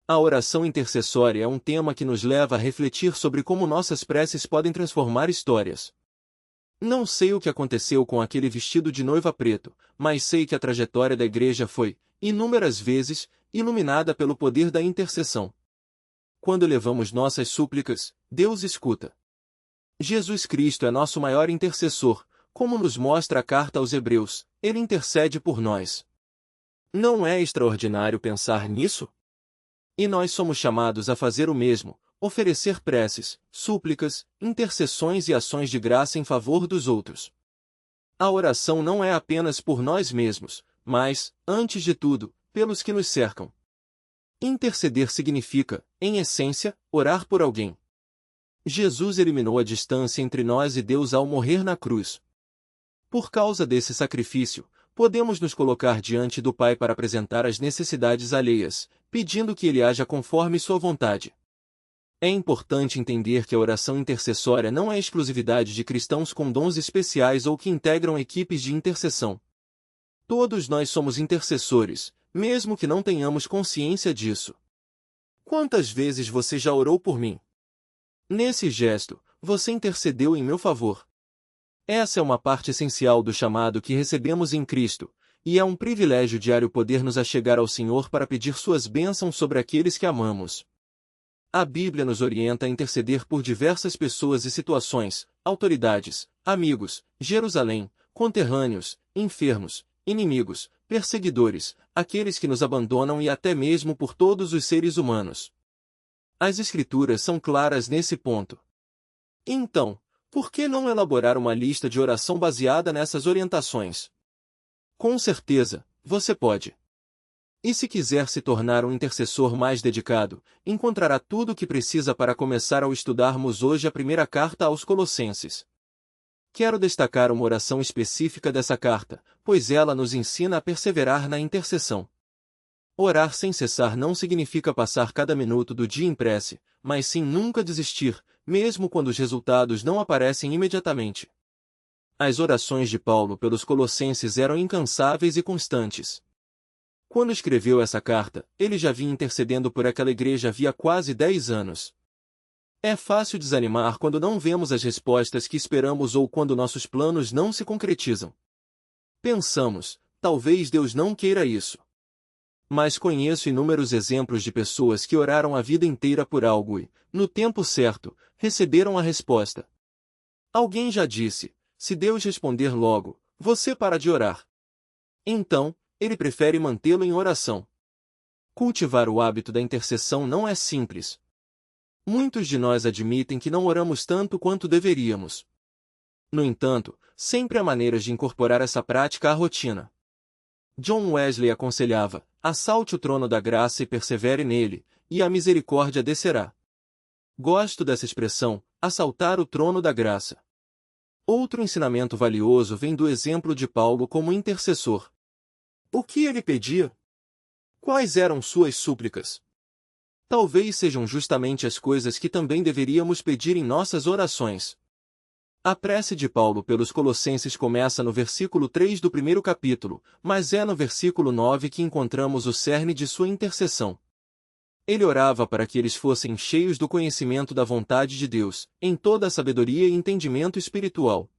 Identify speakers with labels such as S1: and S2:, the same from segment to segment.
S1: A oração intercessória é um tema que nos leva a refletir sobre como nossas preces podem transformar histórias. Não sei o que aconteceu com aquele vestido de noiva preto, mas sei que a trajetória da igreja foi, inúmeras vezes, iluminada pelo poder da intercessão. Quando elevamos nossas súplicas, Deus escuta. Jesus Cristo é nosso maior intercessor, como nos mostra a carta aos Hebreus, ele intercede por nós. Não é extraordinário pensar nisso? E nós somos chamados a fazer o mesmo, oferecer preces, súplicas, intercessões e ações de graça em favor dos outros. A oração não é apenas por nós mesmos, mas, antes de tudo, pelos que nos cercam. Interceder significa, em essência, orar por alguém. Jesus eliminou a distância entre nós e Deus ao morrer na cruz. Por causa desse sacrifício, podemos nos colocar diante do Pai para apresentar as necessidades alheias, pedindo que Ele haja conforme sua vontade. É importante entender que a oração intercessória não é exclusividade de cristãos com dons especiais ou que integram equipes de intercessão. Todos nós somos intercessores, mesmo que não tenhamos consciência disso. Quantas vezes você já orou por mim? Nesse gesto, você intercedeu em meu favor. Essa é uma parte essencial do chamado que recebemos em Cristo, e é um privilégio diário poder nos achegar ao Senhor para pedir suas bênçãos sobre aqueles que amamos. A Bíblia nos orienta a interceder por diversas pessoas e situações, autoridades, amigos, Jerusalém, conterrâneos, enfermos, inimigos, perseguidores, aqueles que nos abandonam e até mesmo por todos os seres humanos. As Escrituras são claras nesse ponto. Então, por que não elaborar uma lista de oração baseada nessas orientações? Com certeza, você pode. E se quiser se tornar um intercessor mais dedicado, encontrará tudo o que precisa para começar ao estudarmos hoje a primeira carta aos Colossenses. Quero destacar uma oração específica dessa carta, pois ela nos ensina a perseverar na intercessão. Orar sem cessar não significa passar cada minuto do dia em prece, mas sim nunca desistir, mesmo quando os resultados não aparecem imediatamente. As orações de Paulo pelos Colossenses eram incansáveis e constantes. Quando escreveu essa carta, ele já vinha intercedendo por aquela igreja havia quase 10 anos. É fácil desanimar quando não vemos as respostas que esperamos ou quando nossos planos não se concretizam. Pensamos, talvez Deus não queira isso. Mas conheço inúmeros exemplos de pessoas que oraram a vida inteira por algo e, no tempo certo, receberam a resposta. Alguém já disse, se Deus responder logo, você para de orar. Então, ele prefere mantê-lo em oração. Cultivar o hábito da intercessão não é simples. Muitos de nós admitem que não oramos tanto quanto deveríamos. No entanto, sempre há maneiras de incorporar essa prática à rotina. John Wesley aconselhava, assalte o trono da graça e persevere nele, e a misericórdia descerá. Gosto dessa expressão, assaltar o trono da graça. Outro ensinamento valioso vem do exemplo de Paulo como intercessor. O que ele pedia? Quais eram suas súplicas? Talvez sejam justamente as coisas que também deveríamos pedir em nossas orações. A prece de Paulo pelos Colossenses começa no versículo 3 do primeiro capítulo, mas é no versículo 9 que encontramos o cerne de sua intercessão. Ele orava para que eles fossem cheios do conhecimento da vontade de Deus, em toda a sabedoria e entendimento espiritual.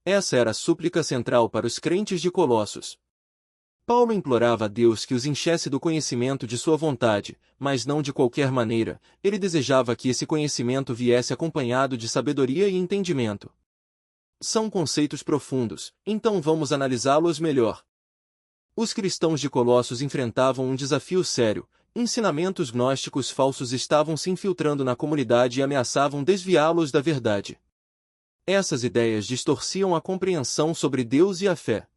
S1: Essa era a súplica central para os crentes de Colossos. Paulo implorava a Deus que os enchesse do conhecimento de sua vontade, mas não de qualquer maneira, ele desejava que esse conhecimento viesse acompanhado de sabedoria e entendimento. São conceitos profundos, então vamos analisá-los melhor. Os cristãos de Colossos enfrentavam um desafio sério. Ensinamentos gnósticos falsos estavam se infiltrando na comunidade e ameaçavam desviá-los da verdade. Essas ideias distorciam a compreensão sobre Deus e a fé.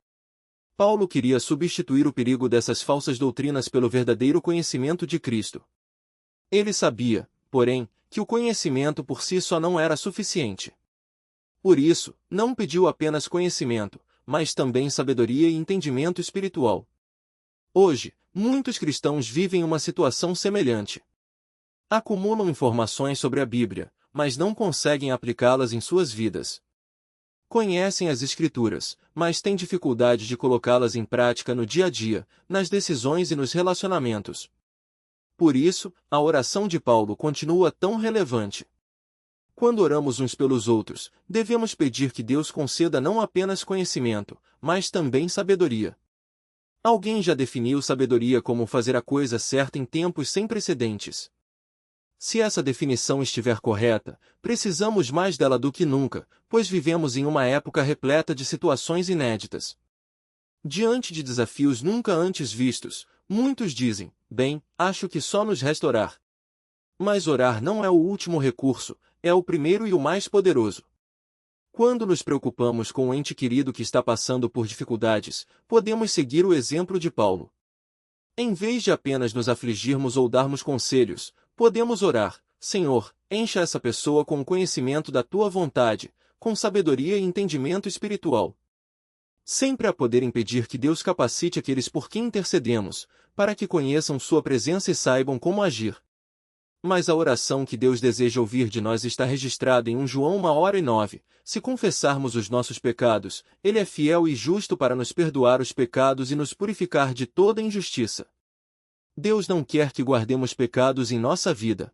S1: Paulo queria substituir o perigo dessas falsas doutrinas pelo verdadeiro conhecimento de Cristo. Ele sabia, porém, que o conhecimento por si só não era suficiente. Por isso, não pediu apenas conhecimento, mas também sabedoria e entendimento espiritual. Hoje, muitos cristãos vivem uma situação semelhante. Acumulam informações sobre a Bíblia, mas não conseguem aplicá-las em suas vidas. Conhecem as Escrituras, mas têm dificuldade de colocá-las em prática no dia a dia, nas decisões e nos relacionamentos. Por isso, a oração de Paulo continua tão relevante. Quando oramos uns pelos outros, devemos pedir que Deus conceda não apenas conhecimento, mas também sabedoria. Alguém já definiu sabedoria como fazer a coisa certa em tempos sem precedentes. Se essa definição estiver correta, precisamos mais dela do que nunca, pois vivemos em uma época repleta de situações inéditas. Diante de desafios nunca antes vistos, muitos dizem: bem, acho que só nos resta orar. Mas orar não é o último recurso, é o primeiro e o mais poderoso. Quando nos preocupamos com um ente querido que está passando por dificuldades, podemos seguir o exemplo de Paulo. Em vez de apenas nos afligirmos ou darmos conselhos, podemos orar: Senhor, encha essa pessoa com o conhecimento da Tua vontade, com sabedoria e entendimento espiritual. Sempre há poder impedir que Deus capacite aqueles por quem intercedemos, para que conheçam Sua presença e saibam como agir. Mas a oração que Deus deseja ouvir de nós está registrada em 1 João 1:9. Se confessarmos os nossos pecados, Ele é fiel e justo para nos perdoar os pecados e nos purificar de toda injustiça. Deus não quer que guardemos pecados em nossa vida.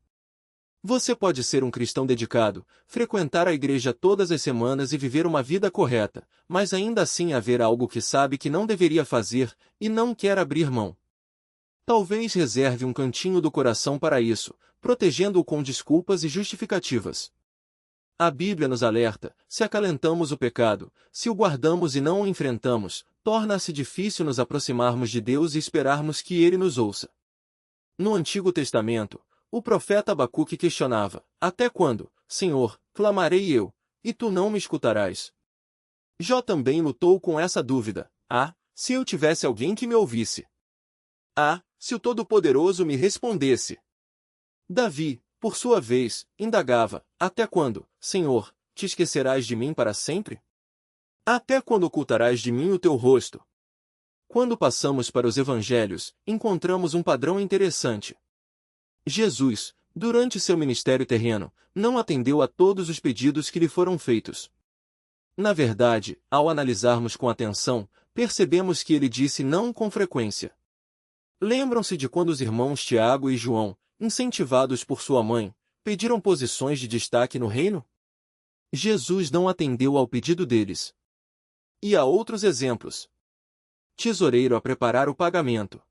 S1: Você pode ser um cristão dedicado, frequentar a igreja todas as semanas e viver uma vida correta, mas ainda assim haver algo que sabe que não deveria fazer e não quer abrir mão. Talvez reserve um cantinho do coração para isso, protegendo-o com desculpas e justificativas. A Bíblia nos alerta: se acalentamos o pecado, se o guardamos e não o enfrentamos, torna-se difícil nos aproximarmos de Deus e esperarmos que Ele nos ouça. No Antigo Testamento, o profeta Abacuque questionava: até quando, Senhor, clamarei eu, e tu não me escutarás? Jó também lutou com essa dúvida: se eu tivesse alguém que me ouvisse. Se o Todo-Poderoso me respondesse. Davi, por sua vez, indagava: até quando, Senhor, te esquecerás de mim para sempre? Até quando ocultarás de mim o teu rosto? Quando passamos para os evangelhos, encontramos um padrão interessante. Jesus, durante seu ministério terreno, não atendeu a todos os pedidos que lhe foram feitos. Na verdade, ao analisarmos com atenção, percebemos que ele disse não com frequência. Lembram-se de quando os irmãos Tiago e João, incentivados por sua mãe, pediram posições de destaque no reino? Jesus não atendeu ao pedido deles. E há outros exemplos. Tesoureiro a preparar o pagamento.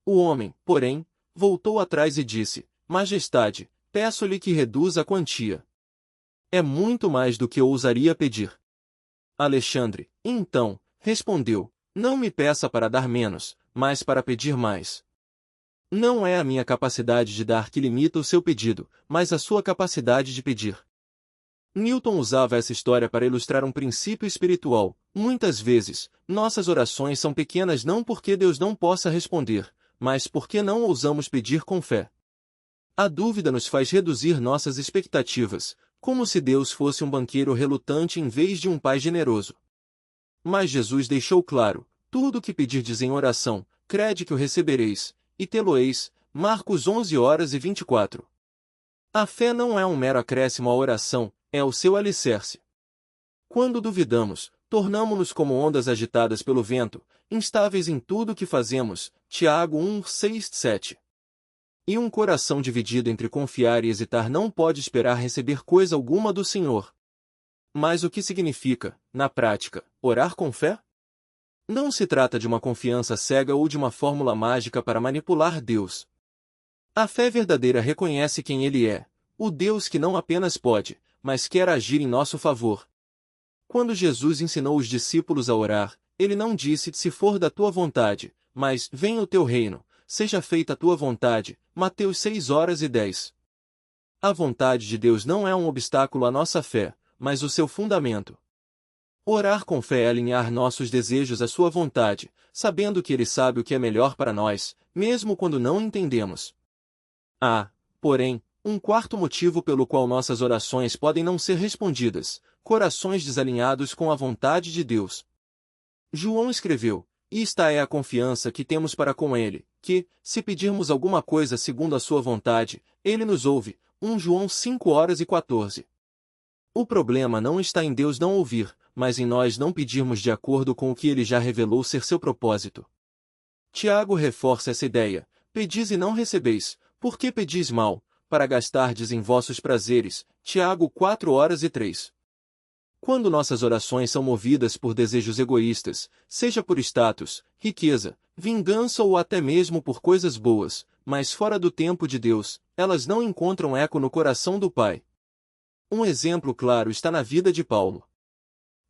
S1: O homem, porém, voltou atrás e disse: Majestade, peço-lhe que reduza a quantia. É muito mais do que eu ousaria pedir. Alexandre, então, respondeu: Não me peça para dar menos, mas para pedir mais. Não é a minha capacidade de dar que limita o seu pedido, mas a sua capacidade de pedir. Newton usava essa história para ilustrar um princípio espiritual. Muitas vezes, nossas orações são pequenas não porque Deus não possa responder, mas porque não ousamos pedir com fé. A dúvida nos faz reduzir nossas expectativas, como se Deus fosse um banqueiro relutante em vez de um pai generoso. Mas Jesus deixou claro: tudo o que pedirdes em oração, crede que o recebereis, e tê-lo-eis. Marcos 11:24. A fé não é um mero acréscimo à oração, é o seu alicerce. Quando duvidamos, tornamo-nos como ondas agitadas pelo vento, instáveis em tudo o que fazemos. Tiago 1:6-7. E um coração dividido entre confiar e hesitar não pode esperar receber coisa alguma do Senhor. Mas o que significa, na prática, orar com fé? Não se trata de uma confiança cega ou de uma fórmula mágica para manipular Deus. A fé verdadeira reconhece quem Ele é, o Deus que não apenas pode, mas quer agir em nosso favor. Quando Jesus ensinou os discípulos a orar, Ele não disse: se for da tua vontade, mas venha o teu reino, seja feita a tua vontade. Mateus 6:10. A vontade de Deus não é um obstáculo à nossa fé, mas o seu fundamento. Orar com fé é alinhar nossos desejos à sua vontade, sabendo que Ele sabe o que é melhor para nós, mesmo quando não entendemos. Porém, um quarto motivo pelo qual nossas orações podem não ser respondidas: corações desalinhados com a vontade de Deus. João escreveu: esta é a confiança que temos para com Ele, que, se pedirmos alguma coisa segundo a sua vontade, Ele nos ouve. 1 João 5:14. O problema não está em Deus não ouvir, mas em nós não pedirmos de acordo com o que Ele já revelou ser seu propósito. Tiago reforça essa ideia: Pedis e não recebeis, porque pedis mal, para gastardes em vossos prazeres. Tiago 4:3. Quando nossas orações são movidas por desejos egoístas, seja por status, riqueza, vingança ou até mesmo por coisas boas, mas fora do tempo de Deus, elas não encontram eco no coração do Pai. Um exemplo claro está na vida de Paulo.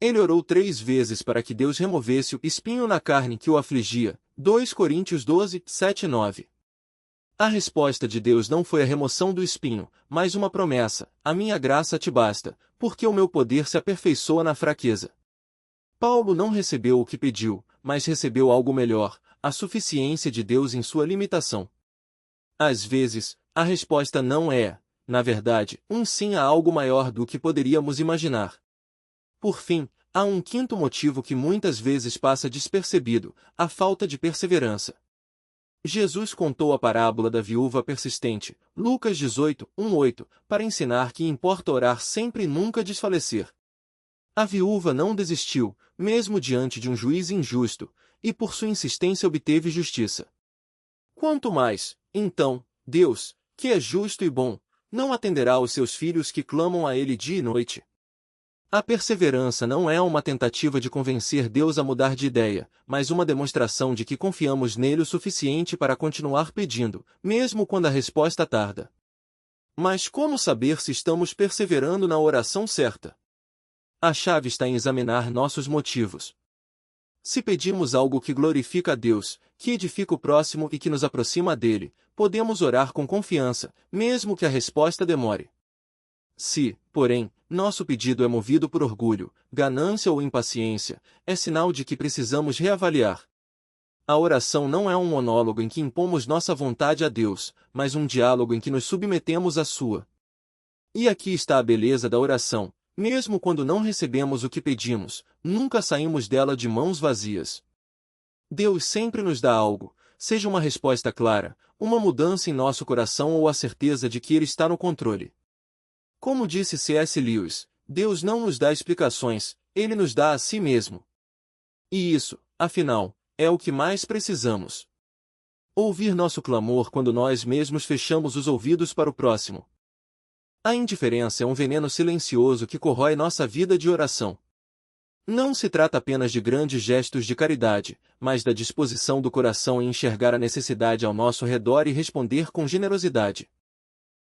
S1: Ele orou 3 vezes para que Deus removesse o espinho na carne que o afligia. 2 Coríntios 12, 7 e 9. A resposta de Deus não foi a remoção do espinho, mas uma promessa: a minha graça te basta, porque o meu poder se aperfeiçoa na fraqueza. Paulo não recebeu o que pediu, mas recebeu algo melhor, a suficiência de Deus em sua limitação. Às vezes, a resposta não é, na verdade, um sim a algo maior do que poderíamos imaginar. Por fim, há um quinto motivo que muitas vezes passa despercebido: a falta de perseverança. Jesus contou a parábola da viúva persistente, Lucas 18, 1-8, para ensinar que importa orar sempre e nunca desfalecer. A viúva não desistiu, mesmo diante de um juiz injusto, e por sua insistência obteve justiça. Quanto mais, então, Deus, que é justo e bom, não atenderá aos seus filhos que clamam a Ele dia e noite. A perseverança não é uma tentativa de convencer Deus a mudar de ideia, mas uma demonstração de que confiamos nele o suficiente para continuar pedindo, mesmo quando a resposta tarda. Mas como saber se estamos perseverando na oração certa? A chave está em examinar nossos motivos. Se pedimos algo que glorifica a Deus, que edifica o próximo e que nos aproxima dele, podemos orar com confiança, mesmo que a resposta demore. Se, porém, nosso pedido é movido por orgulho, ganância ou impaciência, é sinal de que precisamos reavaliar. A oração não é um monólogo em que impomos nossa vontade a Deus, mas um diálogo em que nos submetemos à sua. E aqui está a beleza da oração: mesmo quando não recebemos o que pedimos, nunca saímos dela de mãos vazias. Deus sempre nos dá algo, seja uma resposta clara, uma mudança em nosso coração ou a certeza de que Ele está no controle. Como disse C.S. Lewis, Deus não nos dá explicações, Ele nos dá a si mesmo. E isso, afinal, é o que mais precisamos. Ouvir nosso clamor quando nós mesmos fechamos os ouvidos para o próximo. A indiferença é um veneno silencioso que corrói nossa vida de oração. Não se trata apenas de grandes gestos de caridade, mas da disposição do coração em enxergar a necessidade ao nosso redor e responder com generosidade.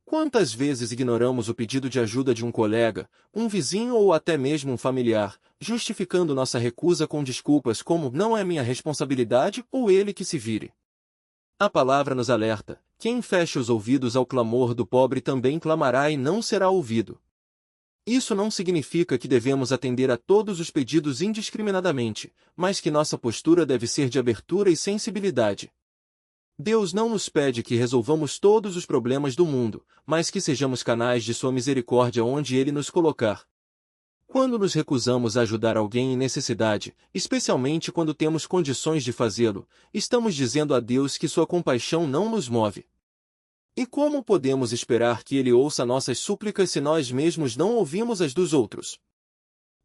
S1: Quantas vezes ignoramos o pedido de ajuda de um colega, um vizinho ou até mesmo um familiar, justificando nossa recusa com desculpas como "não é minha responsabilidade" ou "ele que se vire"? A palavra nos alerta: quem fecha os ouvidos ao clamor do pobre também clamará e não será ouvido. Isso não significa que devemos atender a todos os pedidos indiscriminadamente, mas que nossa postura deve ser de abertura e sensibilidade. Deus não nos pede que resolvamos todos os problemas do mundo, mas que sejamos canais de sua misericórdia onde Ele nos colocar. Quando nos recusamos a ajudar alguém em necessidade, especialmente quando temos condições de fazê-lo, estamos dizendo a Deus que sua compaixão não nos move. E como podemos esperar que Ele ouça nossas súplicas se nós mesmos não ouvimos as dos outros?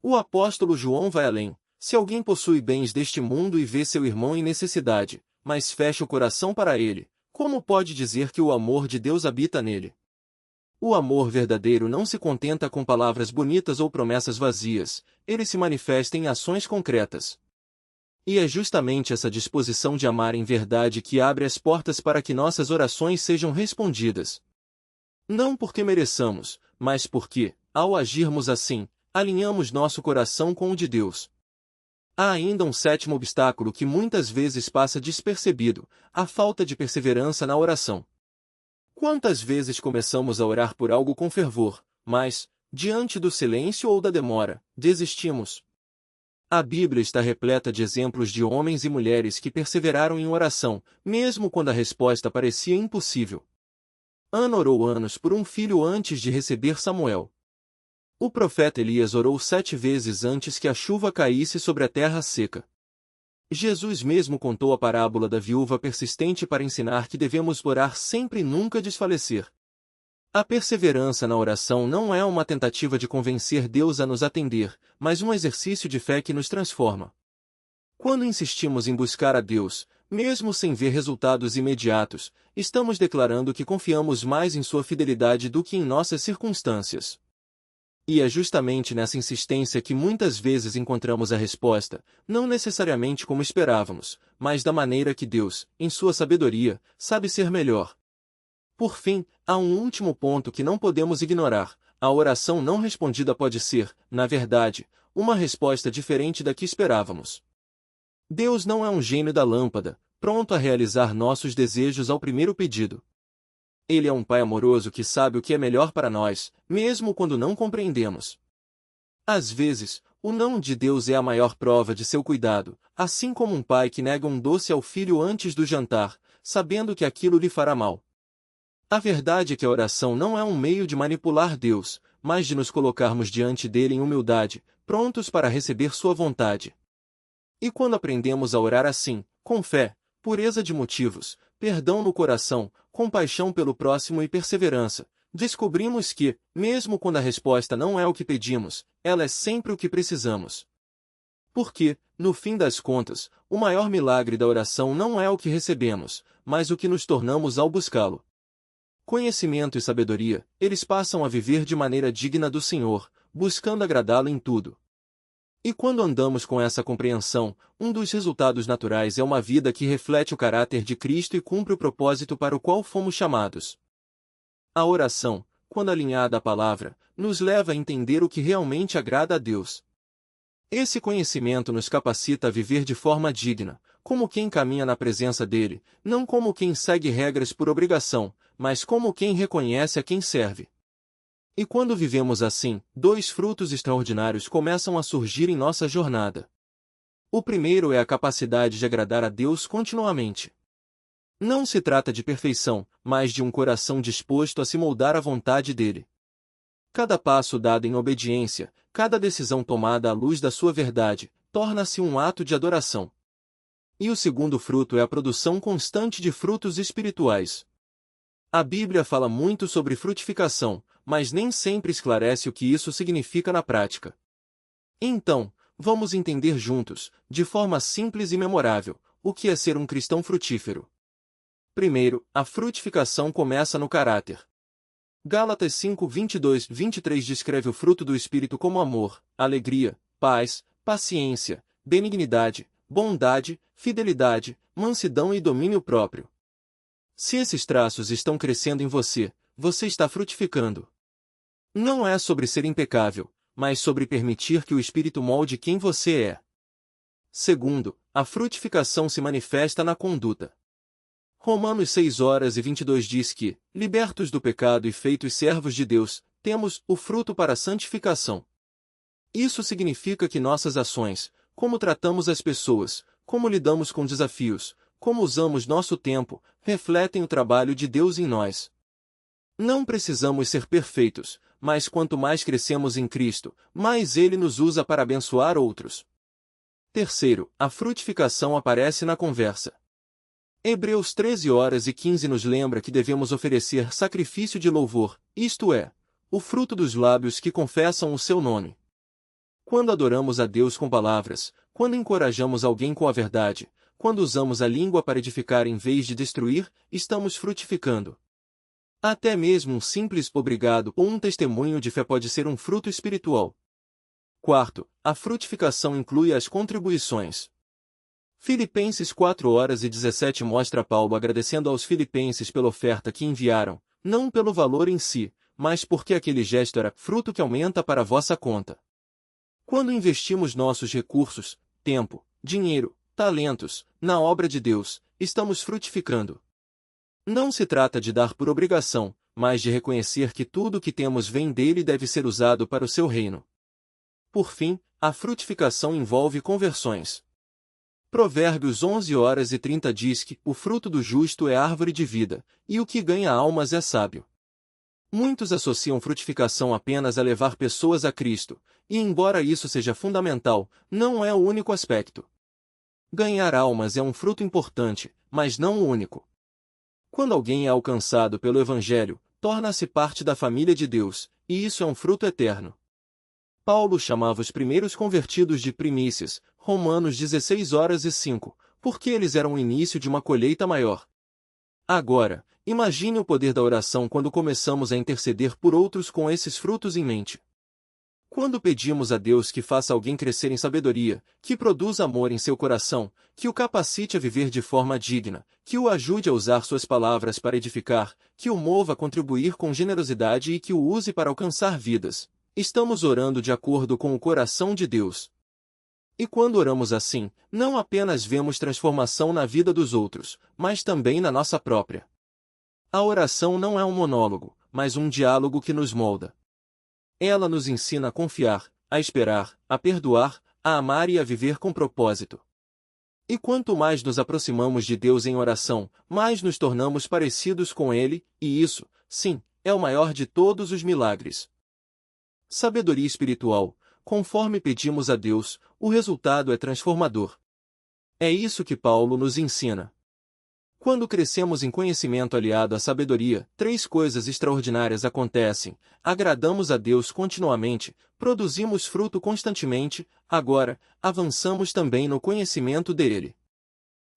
S1: O apóstolo João vai além: se alguém possui bens deste mundo e vê seu irmão em necessidade, mas fecha o coração para ele, como pode dizer que o amor de Deus habita nele? O amor verdadeiro não se contenta com palavras bonitas ou promessas vazias, ele se manifesta em ações concretas. E é justamente essa disposição de amar em verdade que abre as portas para que nossas orações sejam respondidas. Não porque mereçamos, mas porque, ao agirmos assim, alinhamos nosso coração com o de Deus. Há ainda um sétimo obstáculo que muitas vezes passa despercebido: a falta de perseverança na oração. Quantas vezes começamos a orar por algo com fervor, mas, diante do silêncio ou da demora, desistimos? A Bíblia está repleta de exemplos de homens e mulheres que perseveraram em oração, mesmo quando a resposta parecia impossível. Ana orou anos por um filho antes de receber Samuel. O profeta Elias orou 7 vezes antes que a chuva caísse sobre a terra seca. Jesus mesmo contou a parábola da viúva persistente para ensinar que devemos orar sempre e nunca desfalecer. A perseverança na oração não é uma tentativa de convencer Deus a nos atender, mas um exercício de fé que nos transforma. Quando insistimos em buscar a Deus, Mesmo sem ver resultados imediatos, estamos declarando que confiamos mais em sua fidelidade do que em nossas circunstâncias. E é justamente nessa insistência que muitas vezes encontramos a resposta, não necessariamente como esperávamos, mas da maneira que Deus, em sua sabedoria, sabe ser melhor. Por fim, há um último ponto que não podemos ignorar: a oração não respondida pode ser, na verdade, uma resposta diferente da que esperávamos. Deus não é um gênio da lâmpada, pronto a realizar nossos desejos ao primeiro pedido. Ele é um Pai amoroso que sabe o que é melhor para nós, mesmo quando não compreendemos. Às vezes, o não de Deus é a maior prova de seu cuidado, assim como um pai que nega um doce ao filho antes do jantar, sabendo que aquilo lhe fará mal. A verdade é que a oração não é um meio de manipular Deus, mas de nos colocarmos diante dele em humildade, prontos para receber sua vontade. E quando aprendemos a orar assim, com fé, pureza de motivos, perdão no coração, compaixão pelo próximo e perseverança, descobrimos que, mesmo quando a resposta não é o que pedimos, ela é sempre o que precisamos. Porque, no fim das contas, o maior milagre da oração não é o que recebemos, mas o que nos tornamos ao buscá-lo. Conhecimento e sabedoria, eles passam a viver de maneira digna do Senhor, buscando agradá-lo em tudo. E quando andamos com essa compreensão, um dos resultados naturais é uma vida que reflete o caráter de Cristo e cumpre o propósito para o qual fomos chamados. A oração, quando alinhada à palavra, nos leva a entender o que realmente agrada a Deus. Esse conhecimento nos capacita a viver de forma digna, como quem caminha na presença dele, não como quem segue regras por obrigação, mas como quem reconhece a quem serve. E quando vivemos assim, dois frutos extraordinários começam a surgir em nossa jornada. O primeiro é a capacidade de agradar a Deus continuamente. Não se trata de perfeição, mas de um coração disposto a se moldar à vontade dele. Cada passo dado em obediência, cada decisão tomada à luz da sua verdade, torna-se um ato de adoração. E o segundo fruto é a produção constante de frutos espirituais. A Bíblia fala muito sobre frutificação, mas nem sempre esclarece o que isso significa na prática. Então, vamos entender juntos, de forma simples e memorável, o que é ser um cristão frutífero. Primeiro, a frutificação começa no caráter. Gálatas 5, 22, 23 descreve o fruto do Espírito como amor, alegria, paz, paciência, benignidade, bondade, fidelidade, mansidão e domínio próprio. Se esses traços estão crescendo em você, você está frutificando. Não é sobre ser impecável, mas sobre permitir que o Espírito molde quem você é. Segundo, a frutificação se manifesta na conduta. Romanos 6:22 diz que, libertos do pecado e feitos servos de Deus, temos o fruto para a santificação. Isso significa que nossas ações, como tratamos as pessoas, como lidamos com desafios, como usamos nosso tempo, refletem o trabalho de Deus em nós. Não precisamos ser perfeitos, mas quanto mais crescemos em Cristo, mais Ele nos usa para abençoar outros. Terceiro, a frutificação aparece na conversa. Hebreus 13:15 nos lembra que devemos oferecer sacrifício de louvor, isto é, o fruto dos lábios que confessam o seu nome. Quando adoramos a Deus com palavras, quando encorajamos alguém com a verdade, quando usamos a língua para edificar em vez de destruir, estamos frutificando. Até mesmo um simples obrigado ou um testemunho de fé pode ser um fruto espiritual. Quarto, a frutificação inclui as contribuições. Filipenses 4:17 mostra Paulo agradecendo aos filipenses pela oferta que enviaram, não pelo valor em si, mas porque aquele gesto era fruto que aumenta para a vossa conta. Quando investimos nossos recursos, tempo, dinheiro, talentos, na obra de Deus, estamos frutificando. Não se trata de dar por obrigação, mas de reconhecer que tudo o que temos vem dele e deve ser usado para o seu reino. Por fim, a frutificação envolve conversões. Provérbios 11:30 diz que o fruto do justo é árvore de vida, e o que ganha almas é sábio. Muitos associam frutificação apenas a levar pessoas a Cristo, e embora isso seja fundamental, não é o único aspecto. Ganhar almas é um fruto importante, mas não o único. Quando alguém é alcançado pelo Evangelho, torna-se parte da família de Deus, e isso é um fruto eterno. Paulo chamava os primeiros convertidos de primícias, Romanos 16:5, porque eles eram o início de uma colheita maior. Agora, imagine o poder da oração quando começamos a interceder por outros com esses frutos em mente. Quando pedimos a Deus que faça alguém crescer em sabedoria, que produza amor em seu coração, que o capacite a viver de forma digna, que o ajude a usar suas palavras para edificar, que o mova a contribuir com generosidade e que o use para alcançar vidas, estamos orando de acordo com o coração de Deus. E quando oramos assim, não apenas vemos transformação na vida dos outros, mas também na nossa própria. A oração não é um monólogo, mas um diálogo que nos molda. Ela nos ensina a confiar, a esperar, a perdoar, a amar e a viver com propósito. E quanto mais nos aproximamos de Deus em oração, mais nos tornamos parecidos com Ele, e isso, sim, é o maior de todos os milagres. Sabedoria espiritual. Conforme pedimos a Deus, o resultado é transformador. É isso que Paulo nos ensina. Quando crescemos em conhecimento aliado à sabedoria, três coisas extraordinárias acontecem: agradamos a Deus continuamente, produzimos fruto constantemente, agora, avançamos também no conhecimento dele.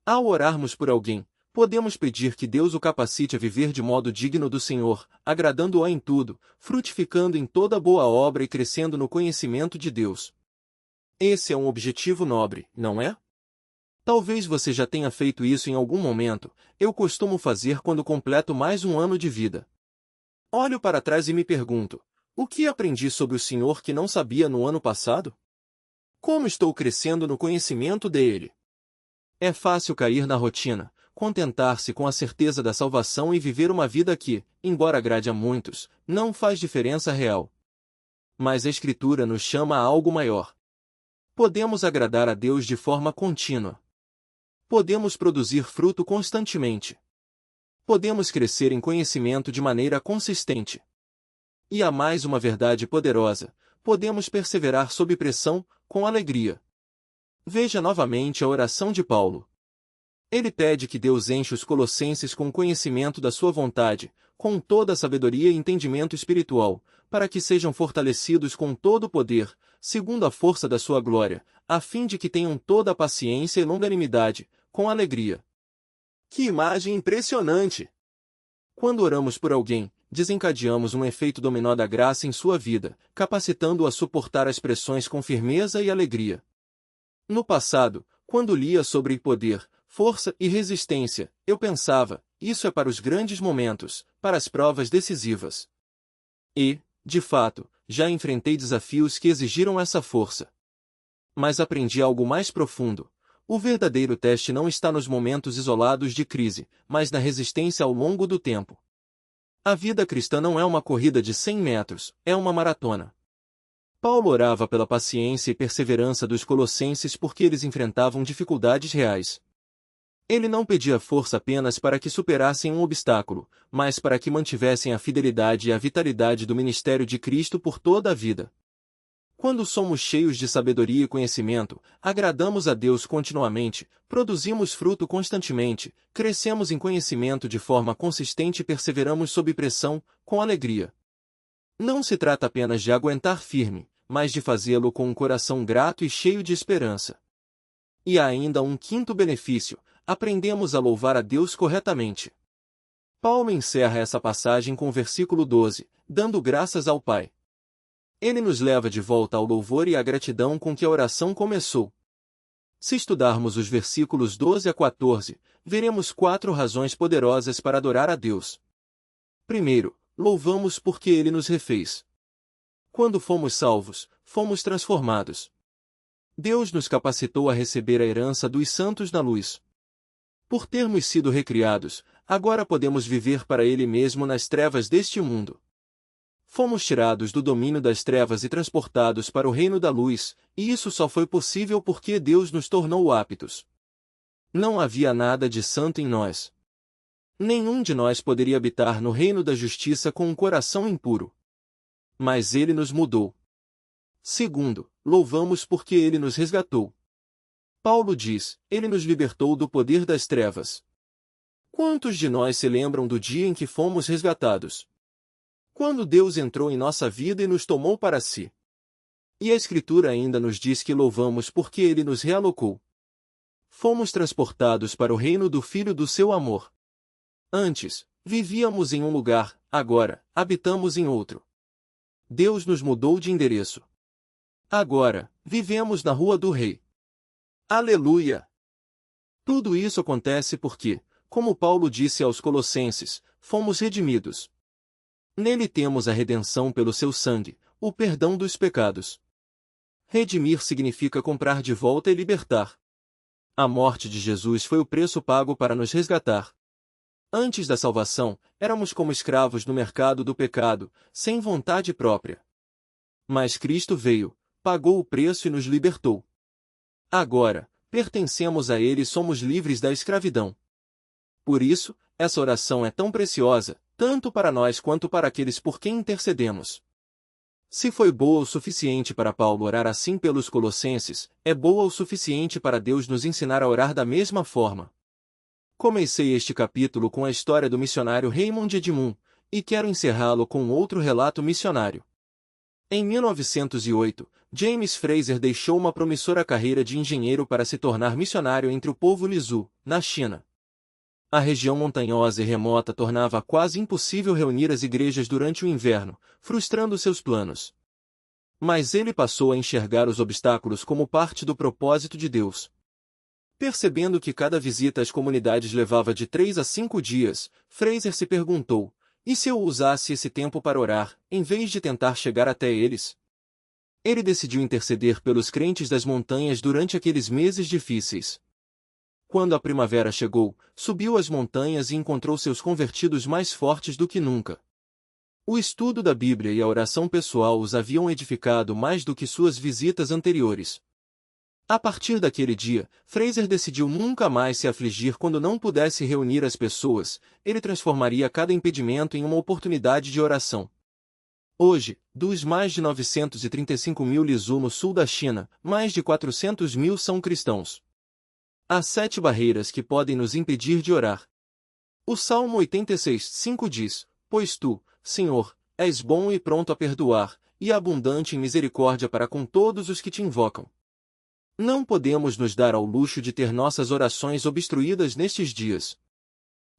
S1: Ao orarmos por alguém, podemos pedir que Deus o capacite a viver de modo digno do Senhor, agradando-o em tudo, frutificando em toda boa obra e crescendo no conhecimento de Deus. Esse é um objetivo nobre, não é? Talvez você já tenha feito isso em algum momento, eu costumo fazer quando completo mais um ano de vida. Olho para trás e me pergunto: o que aprendi sobre o Senhor que não sabia no ano passado? Como estou crescendo no conhecimento dele? É fácil cair na rotina, contentar-se com a certeza da salvação e viver uma vida que, embora agrade a muitos, não faz diferença real. Mas a Escritura nos chama a algo maior. Podemos agradar a Deus de forma contínua. Podemos produzir fruto constantemente. Podemos crescer em conhecimento de maneira consistente. E há mais uma verdade poderosa: podemos perseverar sob pressão, com alegria. Veja novamente a oração de Paulo. Ele pede que Deus enche os colossenses com conhecimento da sua vontade, com toda a sabedoria e entendimento espiritual, para que sejam fortalecidos com todo o poder, segundo a força da sua glória, a fim de que tenham toda a paciência e longanimidade, com alegria. Que imagem impressionante! Quando oramos por alguém, desencadeamos um efeito dominó da graça em sua vida, capacitando-o a suportar as pressões com firmeza e alegria. No passado, quando lia sobre poder, força e resistência, eu pensava: isso é para os grandes momentos, para as provas decisivas. E, de fato, já enfrentei desafios que exigiram essa força. Mas aprendi algo mais profundo. O verdadeiro teste não está nos momentos isolados de crise, mas na resistência ao longo do tempo. A vida cristã não é uma corrida de 100 metros, é uma maratona. Paulo orava pela paciência e perseverança dos colossenses porque eles enfrentavam dificuldades reais. Ele não pedia força apenas para que superassem um obstáculo, mas para que mantivessem a fidelidade e a vitalidade do ministério de Cristo por toda a vida. Quando somos cheios de sabedoria e conhecimento, agradamos a Deus continuamente, produzimos fruto constantemente, crescemos em conhecimento de forma consistente e perseveramos sob pressão, com alegria. Não se trata apenas de aguentar firme, mas de fazê-lo com um coração grato e cheio de esperança. E há ainda um quinto benefício: aprendemos a louvar a Deus corretamente. Paulo encerra essa passagem com o versículo 12, dando graças ao Pai. Ele nos leva de volta ao louvor e à gratidão com que a oração começou. Se estudarmos os versículos 12 a 14, veremos 4 razões poderosas para adorar a Deus. Primeiro, louvamos porque Ele nos refez. Quando fomos salvos, fomos transformados. Deus nos capacitou a receber a herança dos santos na luz. Por termos sido recriados, agora podemos viver para Ele mesmo nas trevas deste mundo. Fomos tirados do domínio das trevas e transportados para o reino da luz, e isso só foi possível porque Deus nos tornou aptos. Não havia nada de santo em nós. Nenhum de nós poderia habitar no reino da justiça com um coração impuro. Mas Ele nos mudou. Segundo, louvamos porque Ele nos resgatou. Paulo diz: Ele nos libertou do poder das trevas. Quantos de nós se lembram do dia em que fomos resgatados? Quando Deus entrou em nossa vida e nos tomou para si. E a Escritura ainda nos diz que louvamos porque Ele nos realocou. fomos transportados para o reino do Filho do seu amor. Antes, vivíamos em um lugar, agora, habitamos em outro. Deus nos mudou de endereço. Agora, vivemos na Rua do Rei. Aleluia! Tudo isso acontece porque, como Paulo disse aos Colossenses, fomos redimidos. Nele temos a redenção pelo seu sangue, o perdão dos pecados. Redimir significa comprar de volta e libertar. A morte de Jesus foi o preço pago para nos resgatar. Antes da salvação, éramos como escravos no mercado do pecado, sem vontade própria. Mas Cristo veio, pagou o preço e nos libertou. Agora, pertencemos a Ele e somos livres da escravidão. Por isso, essa oração é tão preciosa, tanto para nós quanto para aqueles por quem intercedemos. Se foi boa o suficiente para Paulo orar assim pelos Colossenses, é boa o suficiente para Deus nos ensinar a orar da mesma forma. Comecei este capítulo com a história do missionário Raymond Edmund, e quero encerrá-lo com outro relato missionário. Em 1908, James Fraser deixou uma promissora carreira de engenheiro para se tornar missionário entre o povo Lisu, na China. A região montanhosa e remota tornava quase impossível reunir as igrejas durante o inverno, frustrando seus planos. Mas ele passou a enxergar os obstáculos como parte do propósito de Deus. Percebendo que cada visita às comunidades levava de 3 a 5 dias, Fraser se perguntou, e se eu usasse esse tempo para orar, em vez de tentar chegar até eles? Ele decidiu interceder pelos crentes das montanhas durante aqueles meses difíceis. Quando a primavera chegou, subiu as montanhas e encontrou seus convertidos mais fortes do que nunca. O estudo da Bíblia e a oração pessoal os haviam edificado mais do que suas visitas anteriores. A partir daquele dia, Fraser decidiu nunca mais se afligir quando não pudesse reunir as pessoas, ele transformaria cada impedimento em uma oportunidade de oração. Hoje, dos mais de 935 mil Lisu no sul da China, mais de 400 mil são cristãos. Há 7 barreiras que podem nos impedir de orar. O Salmo 86:5 diz, pois tu, Senhor, és bom e pronto a perdoar, e abundante em misericórdia para com todos os que te invocam. Não podemos nos dar ao luxo de ter nossas orações obstruídas nestes dias.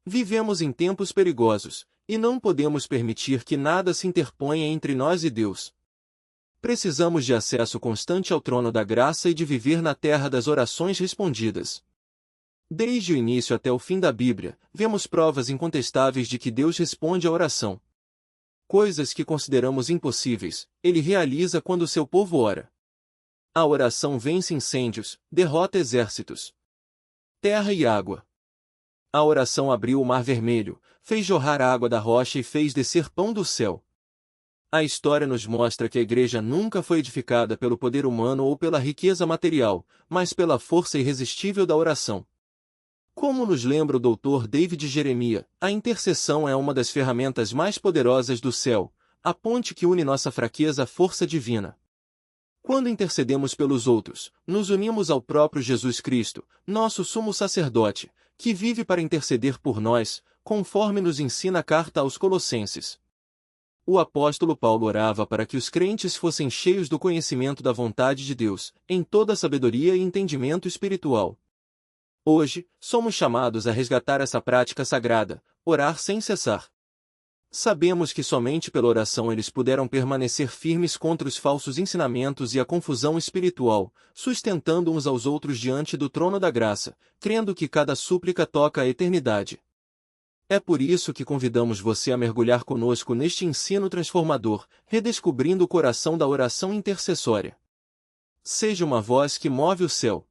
S1: Vivemos em tempos perigosos, e não podemos permitir que nada se interponha entre nós e Deus. Precisamos de acesso constante ao trono da graça e de viver na terra das orações respondidas. Desde o início até o fim da Bíblia, vemos provas incontestáveis de que Deus responde à oração. Coisas que consideramos impossíveis, Ele realiza quando seu povo ora. A oração vence incêndios, derrota exércitos. Terra e água. A oração abriu o Mar Vermelho, fez jorrar a água da rocha e fez descer pão do céu. A história nos mostra que a igreja nunca foi edificada pelo poder humano ou pela riqueza material, mas pela força irresistível da oração. Como nos lembra o Dr. David Jeremiah, a intercessão é uma das ferramentas mais poderosas do céu, a ponte que une nossa fraqueza à força divina. Quando intercedemos pelos outros, nos unimos ao próprio Jesus Cristo, nosso sumo sacerdote, que vive para interceder por nós, conforme nos ensina a carta aos Colossenses. O apóstolo Paulo orava para que os crentes fossem cheios do conhecimento da vontade de Deus, em toda a sabedoria e entendimento espiritual. Hoje, somos chamados a resgatar essa prática sagrada, orar sem cessar. Sabemos que somente pela oração eles puderam permanecer firmes contra os falsos ensinamentos e a confusão espiritual, sustentando uns aos outros diante do trono da graça, crendo que cada súplica toca a eternidade. É por isso que convidamos você a mergulhar conosco neste ensino transformador, redescobrindo o coração da oração intercessória. Seja uma voz que move o céu.